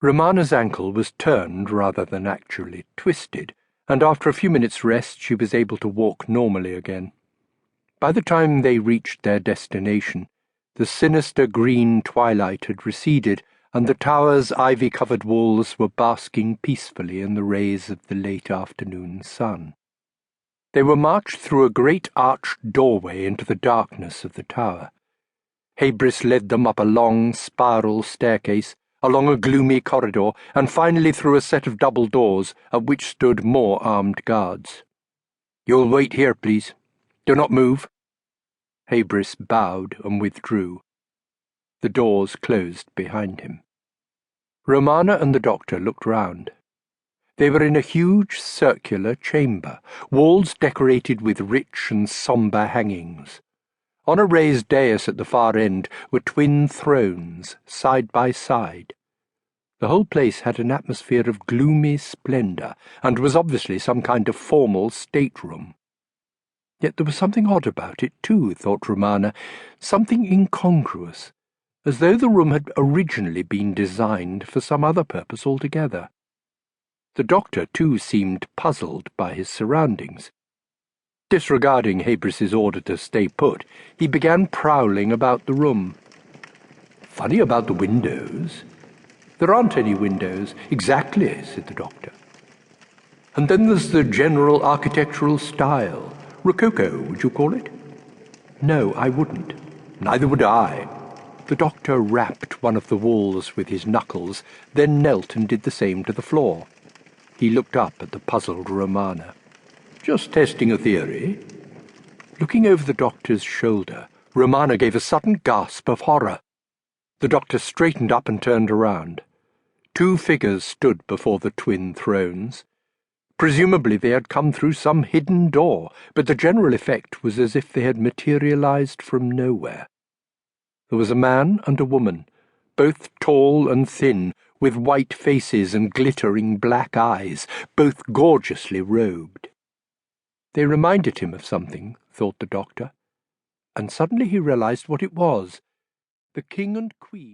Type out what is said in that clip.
Romana's ankle was turned rather than actually twisted, and after a few minutes' rest she was able to walk normally again. By the time they reached their destination, the sinister green twilight had receded, and the tower's ivy-covered walls were basking peacefully in the rays of the late afternoon sun. They were marched through a great arched doorway into the darkness of the tower. Habris led them up a long, spiral staircase, along a gloomy corridor, and finally through a set of double doors, at which stood more armed guards. "You'll wait here, please. Do not move." Habris bowed and withdrew. The doors closed behind him. Romana and the doctor looked round. They were in a huge circular chamber, walls decorated with rich and sombre hangings. On a raised dais at the far end were twin thrones, side by side. The whole place had an atmosphere of gloomy splendour, and was obviously some kind of formal stateroom. Yet there was something odd about it, too, thought Romana, something incongruous, as though the room had originally been designed for some other purpose altogether. The doctor, too, seemed puzzled by his surroundings. Disregarding Habris's order to stay put, he began prowling about the room. "Funny about the windows." "There aren't any windows." "Exactly," said the doctor. "And then there's the general architectural style. Rococo, would you call it?" "No, I wouldn't." "Neither would I." The doctor rapped one of the walls with his knuckles, then knelt and did the same to the floor. He looked up at the puzzled Romana. "Just testing a theory." Looking over the doctor's shoulder, Romana gave a sudden gasp of horror. The doctor straightened up and turned around. Two figures stood before the twin thrones. Presumably they had come through some hidden door, but the general effect was as if they had materialized from nowhere. There was a man and a woman, both tall and thin, with white faces and glittering black eyes, both gorgeously robed. They reminded him of something, thought the doctor, and suddenly he realized what it was. The king and queen